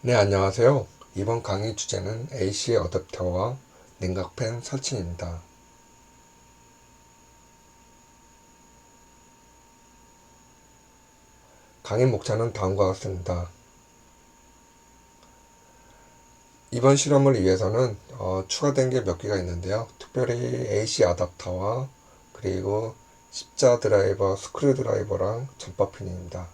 네, 안녕하세요. 이번 강의 주제는 AC 어댑터와 냉각팬 설치입니다. 강의 목차는 다음과 같습니다. 이번 실험을 위해서는 추가된 게 몇 개가 있는데요. 특별히 AC 어댑터와 그리고 십자 드라이버, 스크류 드라이버랑 전파핀입니다.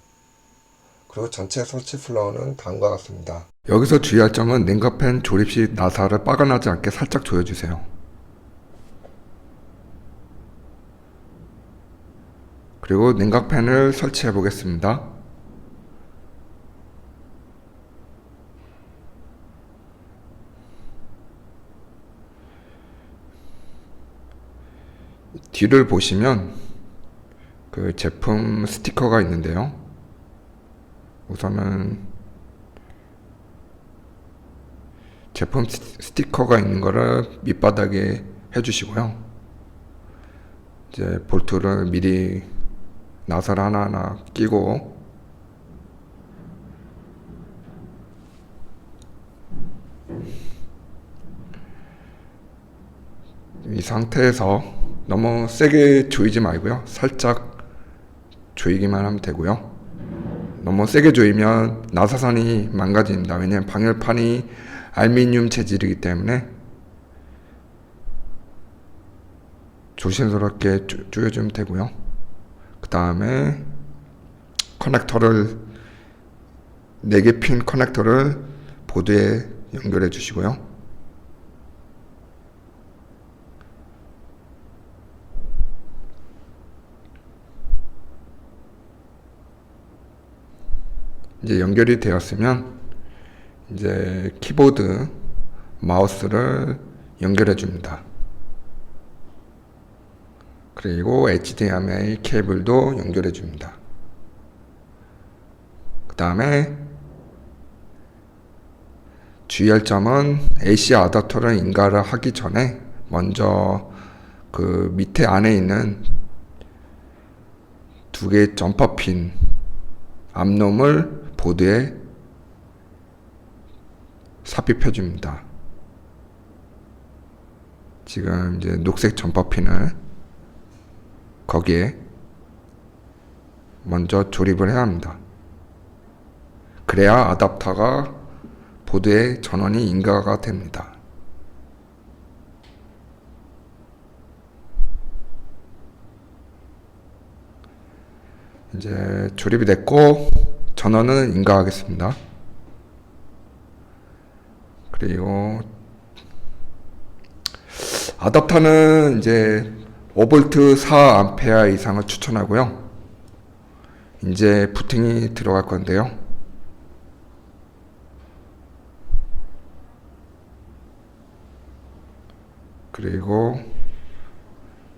그리고 전체 설치 플로우는 다음과 같습니다. 여기서 주의할 점은 냉각팬 조립 시 나사를 빠가나지 않게 살짝 조여주세요. 그리고 냉각팬을 설치해 보겠습니다. 뒤를 보시면 그 제품 스티커가 있는데요. 우선은 제품 스티커가 있는 거를 밑바닥에 해주시고요. 이제 볼트를 미리 나사를 하나하나 끼고 이 상태에서 너무 세게 조이지 말고요. 살짝 조이기만 하면 되고요. 너무 세게 조이면 나사선이 망가집니다. 왜냐하면 방열판이 알루미늄 재질이기 때문에 조심스럽게 조여주면 되고요. 그 다음에 커넥터를 4개 핀 커넥터를 보드에 연결해 주시고요. 이제 연결이 되었으면 이제 키보드, 마우스를 연결해 줍니다. 그리고 HDMI 케이블도 연결해 줍니다. 그 다음에 주의할 점은 AC 어댑터를 인가를 하기 전에 먼저 그 밑에 안에 있는 2개 점퍼핀 암놈을 보드에 삽입해 줍니다. 지금 이제 녹색 점퍼핀을 거기에 먼저 조립을 해야 합니다. 그래야 어댑터가 보드에 전원이 인가가 됩니다. 이제 조립이 됐고 전원은 인가하겠습니다. 그리고 어댑터는 이제 5V 4A 이상을 추천하고요. 이제 부팅이 들어갈 건데요. 그리고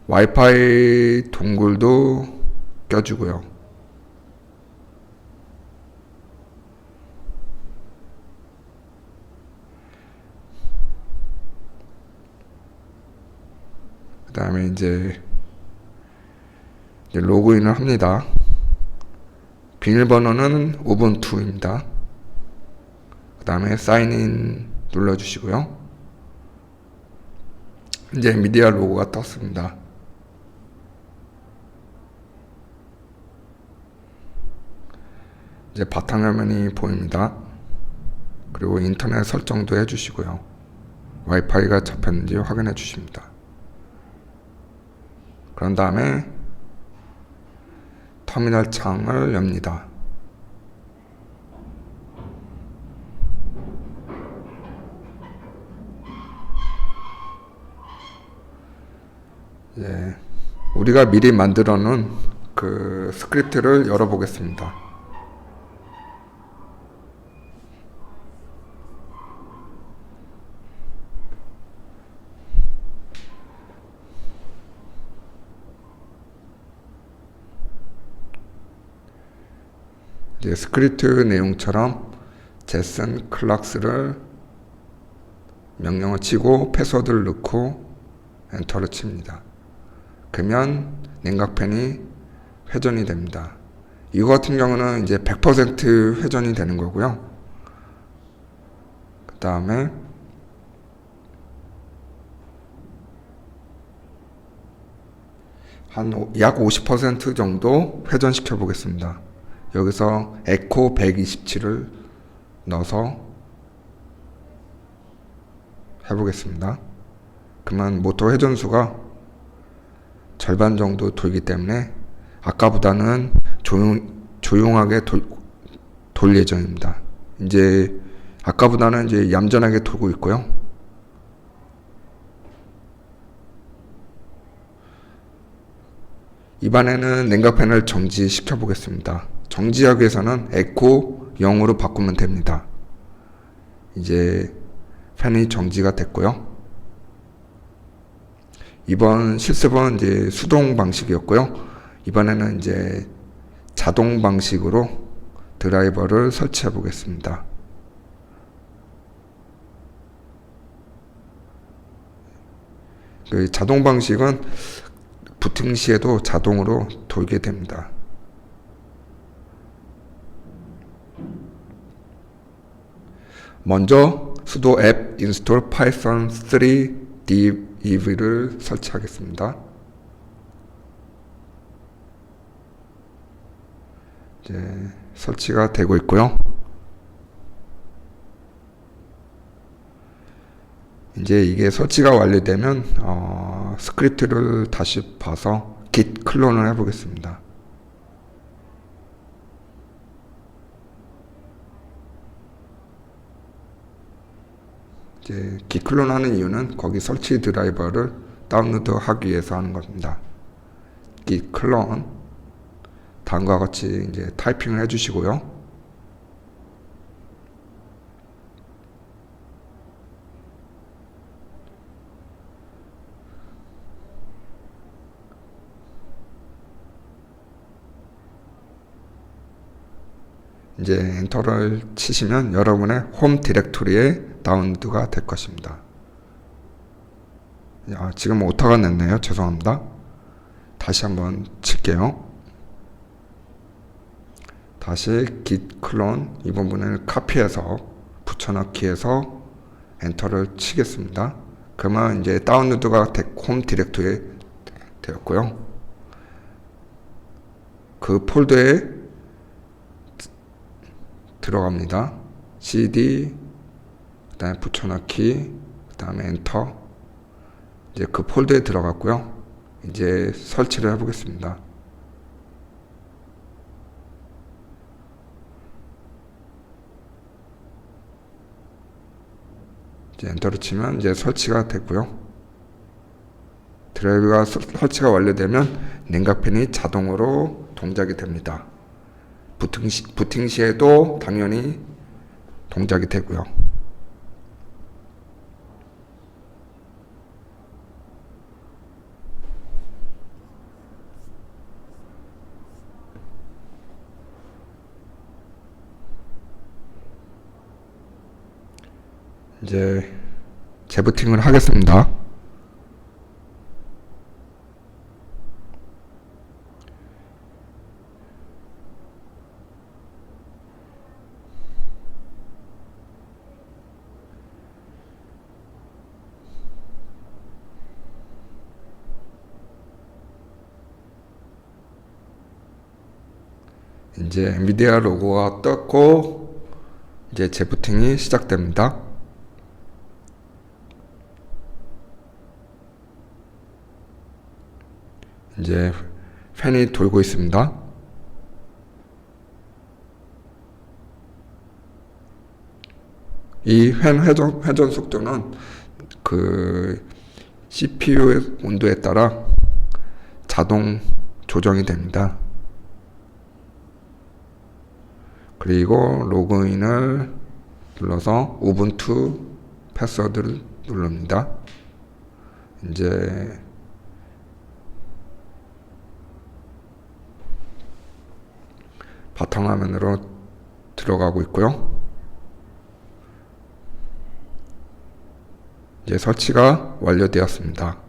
와이파이 동굴도 껴주고요. 그 다음에 이제 로그인을 합니다. 비밀번호는 우분투입니다. 그 다음에 사인인 눌러주시고요. 이제 미디어 로고가 떴습니다. 이제 바탕화면이 보입니다. 그리고 인터넷 설정도 해주시고요. 와이파이가 잡혔는지 확인해 주십니다. 그런 다음에 터미널 창을 엽니다. 우리가 미리 만들어 놓은 그 스크립트를 열어보겠습니다. 이제 스크립트 내용처럼 제슨 클락스를 명령을 치고 패스워드를 넣고 엔터를 칩니다. 그러면 냉각팬이 회전이 됩니다. 이거 같은 경우는 이제 100% 회전이 되는 거고요. 다음에 한 약 50% 정도 회전시켜 보겠습니다. 여기서 에코 127을 넣어서 해보겠습니다. 그러면 모터 회전수가 절반 정도 돌기 때문에 아까보다는 조용하게 돌 예정입니다. 이제 아까보다는 이제 얌전하게 돌고 있고요. 이번에는 냉각팬을 정지시켜 보겠습니다. 정지하기 위해서는 에코 0으로 바꾸면 됩니다. 이제 팬이 정지가 됐고요. 이번 실습은 이제 수동 방식이었고요. 이번에는 이제 자동 방식으로 드라이버를 설치해 보겠습니다. 그 자동 방식은 부팅 시에도 자동으로 돌게 됩니다. 먼저 sudo app install python 3 dev를 설치하겠습니다. 이제 설치가 되고 있고요. 이제 이게 설치가 완료되면 스크립트를 다시 봐서 git 클론을 해보겠습니다. 이제 git 클론하는 이유는 거기 설치 드라이버를 다운로드 하기 위해서 하는 겁니다. git 클론 다음과 같이 이제 타이핑을 해주시고요. 이제 엔터를 치시면 여러분의 홈 디렉토리에 다운로드가 될 것입니다. 지금 오타가 냈네요. 죄송합니다. 다시 한번 칠게요. 다시 git 클론 이 부분을 카피해서 붙여넣기 해서 엔터를 치겠습니다. 그러면 이제 다운로드가 홈 디렉토리에 되었고요. 그 폴더에 들어갑니다. cd 그 다음에 붙여넣기 그 다음에 엔터 이제 그 폴더에 들어갔고요. 이제 설치를 해보겠습니다. 이제 엔터를 치면 이제 설치가 됐고요. 드라이브가 설치가 완료되면 냉각팬이 자동으로 동작이 됩니다. 부팅 시에도 당연히 동작이 되고요. 이제 재부팅을 하겠습니다. 이제 엔비디아 로고가 떴고 이제 재부팅이 시작됩니다. 이제 팬이 돌고 있습니다. 이 팬 회전 속도는 그 CPU의 온도에 따라 자동 조정이 됩니다. 그리고 로그인을 눌러서 우분투 패스워드를 누릅니다. 이제 바탕화면으로 들어가고 있고요. 이제 설치가 완료되었습니다.